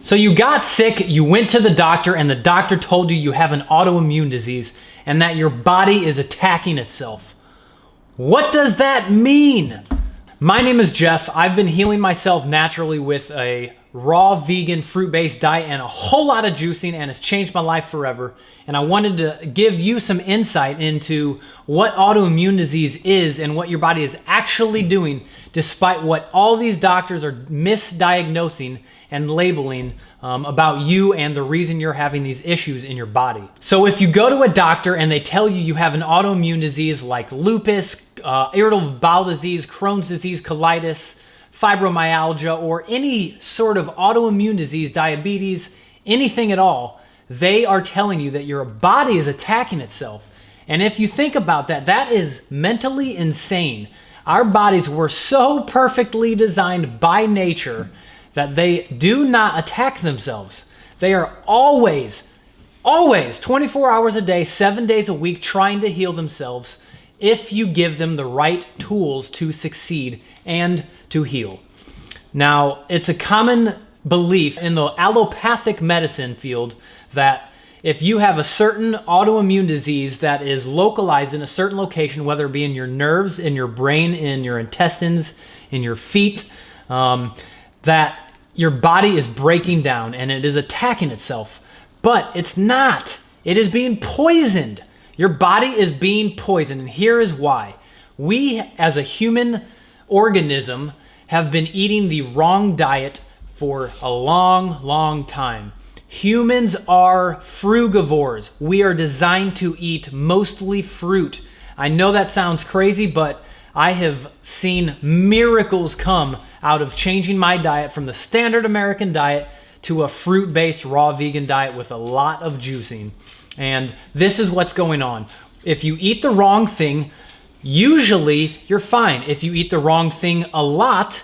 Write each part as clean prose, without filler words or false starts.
So you got sick, you went to the doctor, and the doctor told you you have an autoimmune disease and that your body is attacking itself. What does that mean? My name is Jeff. I've been healing myself naturally with a raw vegan fruit-based diet and a whole lot of juicing, and it's changed my life forever. And I wanted to give you some insight into what autoimmune disease is and what your body is actually doing, despite what all these doctors are misdiagnosing and labeling about you and the reason you're having these issues in your body. So if you go to a doctor and they tell you have an autoimmune disease like lupus, irritable bowel disease, Crohn's disease, colitis, fibromyalgia, or any sort of autoimmune disease, diabetes, anything at all, they are telling you that your body is attacking itself. And if you think about that, that is mentally insane. Our bodies were so perfectly designed by nature that they do not attack themselves. They are always 24 hours a day, 7 days a week trying to heal themselves if you give them the right tools to succeed and to heal. Now, it's a common belief in the allopathic medicine field that if you have a certain autoimmune disease that is localized in a certain location, whether it be in your nerves, in your brain, in your intestines, in your feet, that your body is breaking down and it is attacking itself. But it's not. It is being poisoned. Your body is being poisoned, and here is why. We, as a human organism, have been eating the wrong diet for a long time. Humans are frugivores. We are designed to eat mostly fruit. I know that sounds crazy, but I have seen miracles come out of changing my diet from the standard American diet to a fruit-based raw vegan diet with a lot of juicing. And this is what's going on. If you eat the wrong thing, usually you're fine. If you eat the wrong thing a lot,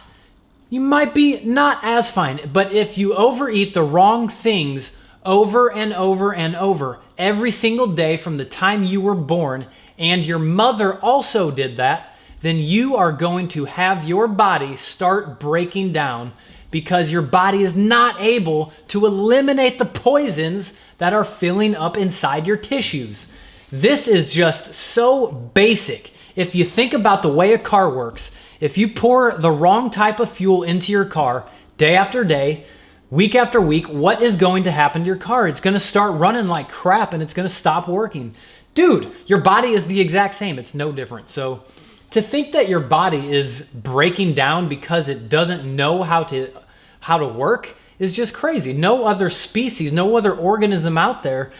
you might be not as fine. But if you overeat the wrong things over and over and over every single day from the time you were born, and your mother also did that, then you are going to have your body start breaking down because your body is not able to eliminate the poisons that are filling up inside your tissues. This is just so basic. If you think about the way a car works, if you pour the wrong type of fuel into your car day after day, week after week, what is going to happen to your car? It's going to start running like crap and it's going to stop working. Dude, your body is the exact same. It's no different. So to think that your body is breaking down because it doesn't know how to work is just crazy. No other species, no other organism out there,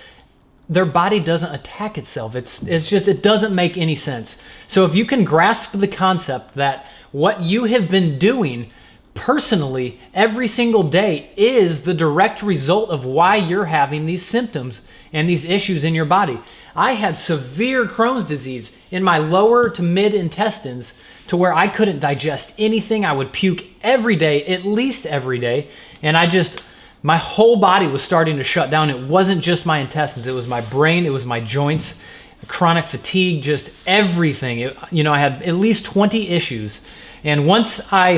their body doesn't attack itself. It doesn't make any sense. So if you can grasp the concept that what you have been doing personally every single day is the direct result of why you're having these symptoms and these issues in your body. I had severe Crohn's disease in my lower to mid intestines to where I couldn't digest anything. I would puke every day, at least every day. And my whole body was starting to shut down. It wasn't just my intestines. It was my brain. It was my joints, chronic fatigue, just everything. I had at least 20 issues. And once I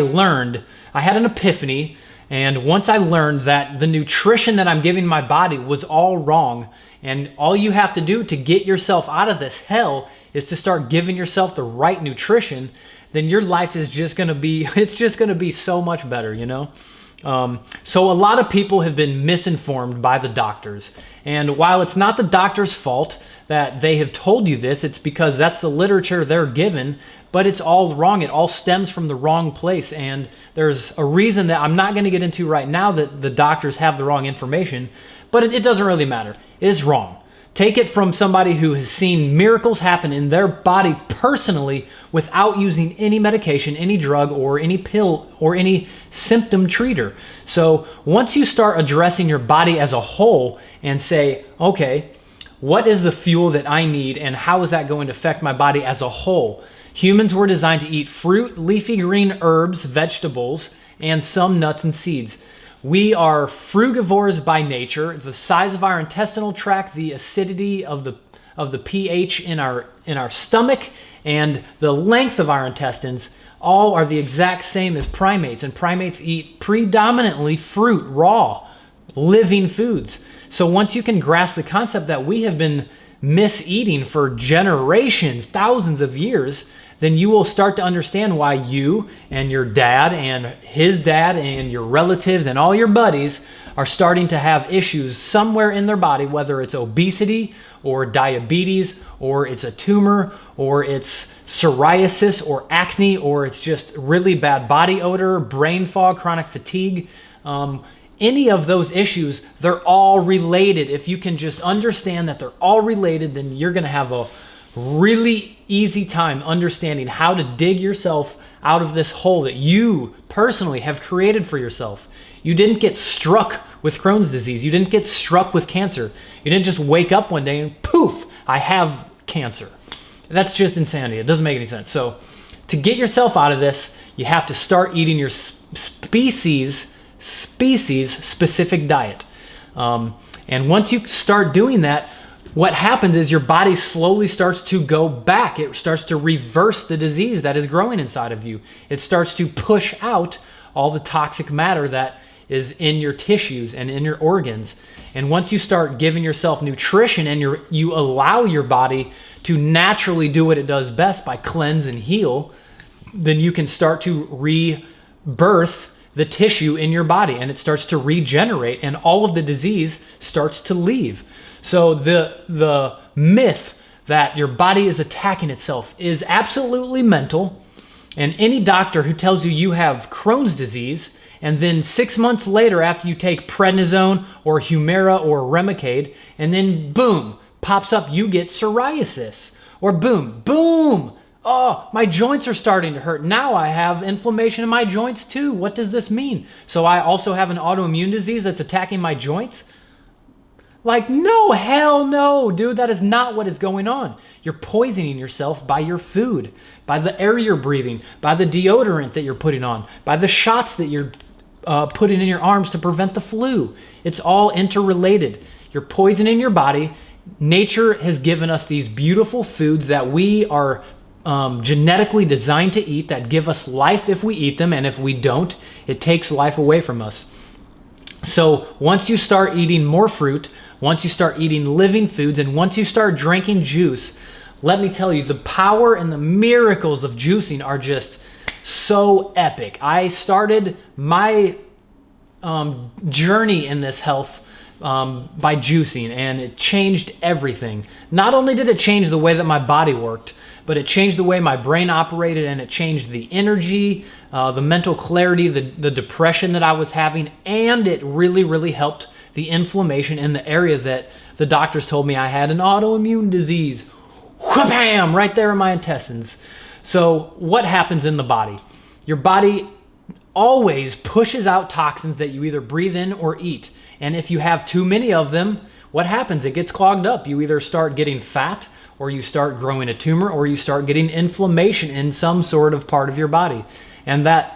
had an epiphany. And once I learned that the nutrition that I'm giving my body was all wrong, and all you have to do to get yourself out of this hell is to start giving yourself the right nutrition, then your life is just going to be so much better, So a lot of people have been misinformed by the doctors. And while it's not the doctor's fault that they have told you this, it's because that's the literature they're given, but it's all wrong. It all stems from the wrong place. And there's a reason that I'm not going to get into right now that the doctors have the wrong information, but it doesn't really matter. It is wrong. Take it from somebody who has seen miracles happen in their body personally without using any medication, any drug, or any pill, or any symptom treater. So once you start addressing your body as a whole and say, okay, what is the fuel that I need and how is that going to affect my body as a whole? Humans were designed to eat fruit, leafy green herbs, vegetables, and some nuts and seeds. We are frugivores by nature. The size of our intestinal tract, the acidity of the pH in our stomach, and the length of our intestines all are the exact same as primates. And primates eat predominantly fruit raw. living foods. So once you can grasp the concept that we have been miseating for generations, thousands of years, then you will start to understand why you and your dad and his dad and your relatives and all your buddies are starting to have issues somewhere in their body, whether it's obesity or diabetes or it's a tumor or it's psoriasis or acne or it's just really bad body odor, brain fog, chronic fatigue. Any of those issues, they're all related. If you can just understand that they're all related, then you're going to have a really easy time understanding how to dig yourself out of this hole that you personally have created for yourself. You didn't get struck with Crohn's disease. You didn't get struck with cancer. You didn't just wake up one day and poof, I have cancer. That's just insanity. It doesn't make any sense. So to get yourself out of this, you have to start eating your species-specific diet. And once you start doing that, what happens is your body slowly starts to go back. It starts to reverse the disease that is growing inside of you. It starts to push out all the toxic matter that is in your tissues and in your organs. And once you start giving yourself nutrition and you allow your body to naturally do what it does best by cleanse and heal, then you can start to rebirth the tissue in your body and it starts to regenerate and all of the disease starts to leave. So the myth that your body is attacking itself is absolutely mental. And any doctor who tells you you have Crohn's disease and then 6 months later after you take prednisone or Humira or Remicade and then boom, pops up, you get psoriasis. Or boom, oh, my joints are starting to hurt. Now I have inflammation in my joints too. What does this mean? So I also have an autoimmune disease that's attacking my joints? Like, no, hell no, dude. That is not what is going on. You're poisoning yourself by your food, by the air you're breathing, by the deodorant that you're putting on, by the shots that you're putting in your arms to prevent the flu. It's all interrelated. You're poisoning your body. Nature has given us these beautiful foods that we are genetically designed to eat that give us life if we eat them, and if we don't, it takes life away from us. So once you start eating more fruit, once you start eating living foods, and once you start drinking juice, let me tell you, the power and the miracles of juicing are just so epic. I started my journey in this health by juicing, and it changed everything. Not only did it change the way that my body worked, but it changed the way my brain operated, and it changed the energy, the mental clarity, the depression that I was having, and it really, really helped the inflammation in the area that the doctors told me I had an autoimmune disease. Wham! Right there in my intestines. So what happens in the body? Your body always pushes out toxins that you either breathe in or eat. And if you have too many of them, what happens? It gets clogged up. You either start getting fat, or you start growing a tumor, or you start getting inflammation in some sort of part of your body. And that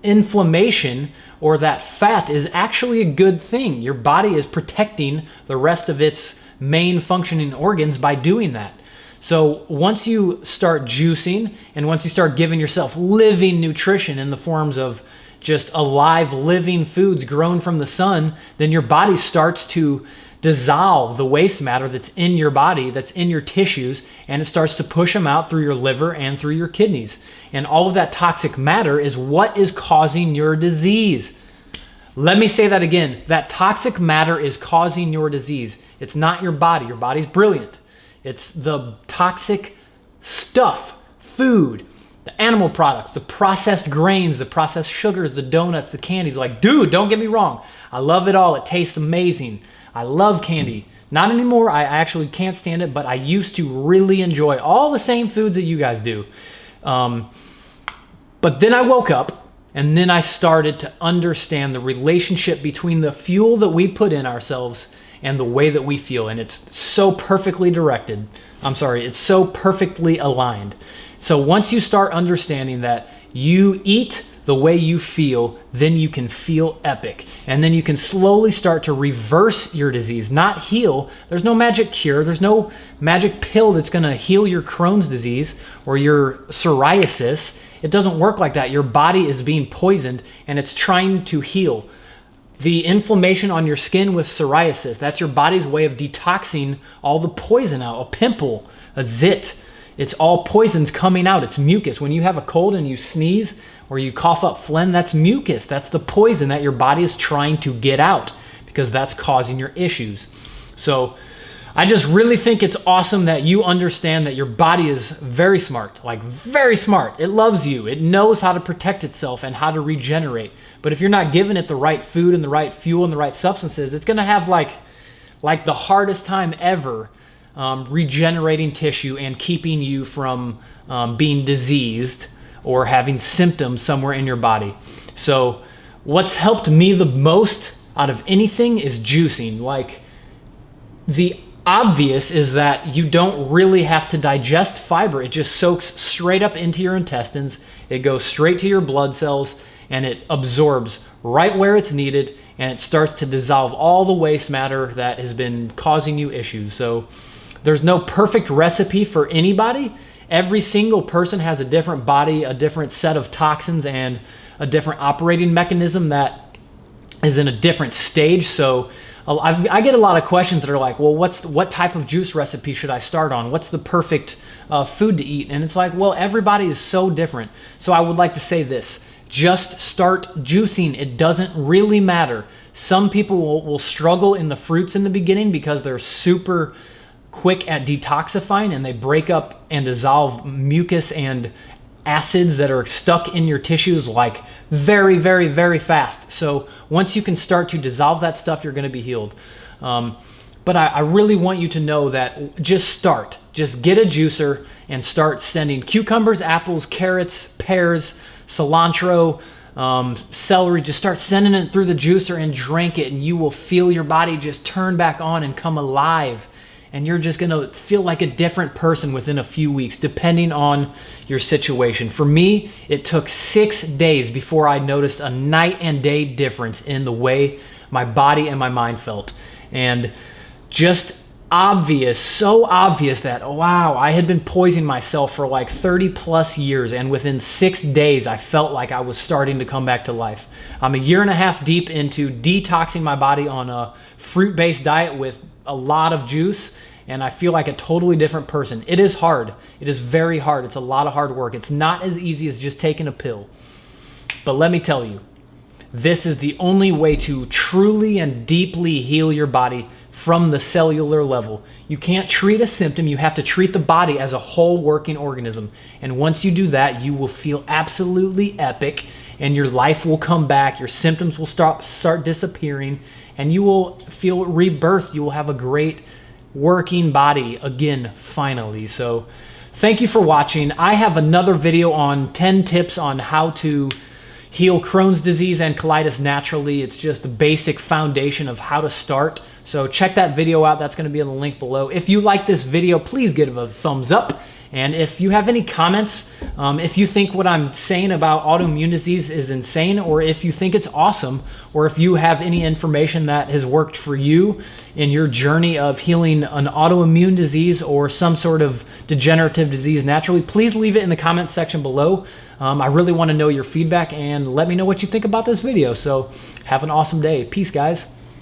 inflammation or that fat is actually a good thing. Your body is protecting the rest of its main functioning organs by doing that. So once you start juicing and once you start giving yourself living nutrition in the forms of just alive living foods grown from the sun, then your body starts to dissolve the waste matter that's in your body, that's in your tissues, and it starts to push them out through your liver and through your kidneys. And all of that toxic matter is what is causing your disease. Let me say that again. That toxic matter is causing your disease. It's not your body. Your body's brilliant. It's the toxic stuff, food, the animal products, the processed grains, the processed sugars, the donuts, the candies. Like, dude, don't get me wrong. I love it all. It tastes amazing. I love candy. Not anymore. I actually can't stand it, but I used to really enjoy all the same foods that you guys do. But then I woke up, and then I started to understand the relationship between the fuel that we put in ourselves and the way that we feel. And it's so perfectly directed. It's so perfectly aligned. So once you start understanding that you eat the way you feel, then you can feel epic. And then you can slowly start to reverse your disease, not heal. There's no magic cure. There's no magic pill that's going to heal your Crohn's disease or your psoriasis. It doesn't work like that. Your body is being poisoned and it's trying to heal. The inflammation on your skin with psoriasis, that's your body's way of detoxing all the poison out. A pimple, a zit, it's all poisons coming out. It's mucus. When you have a cold and you sneeze or you cough up phlegm, that's mucus. That's the poison that your body is trying to get out because that's causing your issues. So I just really think it's awesome that you understand that your body is very smart, like very smart. It loves you. It knows how to protect itself and how to regenerate. But if you're not giving it the right food and the right fuel and the right substances, it's going to have like the hardest time ever regenerating tissue and keeping you from being diseased or having symptoms somewhere in your body. So what's helped me the most out of anything is juicing. Like, the obvious is that you don't really have to digest fiber. It just soaks straight up into your intestines. It goes straight to your blood cells and it absorbs right where it's needed, and it starts to dissolve all the waste matter that has been causing you issues. So there's no perfect recipe for anybody. Every single person has a different body, a different set of toxins, and a different operating mechanism that is in a different stage. So I get a lot of questions that are like, well, what type of juice recipe should I start on? What's the perfect food to eat? And it's like, well, everybody is so different. So I would like to say this: just start juicing. It doesn't really matter. Some people will struggle in the fruits in the beginning because they're super quick at detoxifying and they break up and dissolve mucus and acids that are stuck in your tissues like very, very, very fast. So once you can start to dissolve that stuff, you're going to be healed. But I really want you to know that just get a juicer and start sending cucumbers, apples, carrots, pears, cilantro, celery. Just start sending it through the juicer and drink it, and you will feel your body just turn back on and come alive. And you're just gonna feel like a different person within a few weeks, depending on your situation. For me, it took 6 days before I noticed a night and day difference in the way my body and my mind felt. And just obvious, so obvious that, oh, wow, I had been poisoning myself for like 30 plus years, and within 6 days, I felt like I was starting to come back to life. I'm a year and a half deep into detoxing my body on a fruit-based diet with a lot of juice, and I feel like a totally different person. It is hard. It is very hard. It's a lot of hard work. It's not as easy as just taking a pill. But let me tell you, this is the only way to truly and deeply heal your body from the cellular level. You can't treat a symptom. You have to treat the body as a whole working organism. And once you do that, you will feel absolutely epic, and your life will come back. Your symptoms will start disappearing, and you will feel rebirth. You will have a great working body again, finally. So thank you for watching. I have another video on 10 tips on how to heal Crohn's disease and colitis naturally. It's just the basic foundation of how to start. So check that video out. That's going to be in the link below. If you like this video, please give it a thumbs up. And if you have any comments, if you think what I'm saying about autoimmune disease is insane, or if you think it's awesome, or if you have any information that has worked for you in your journey of healing an autoimmune disease or some sort of degenerative disease naturally, please leave it in the comments section below. I really want to know your feedback, and let me know what you think about this video. So have an awesome day. Peace, guys.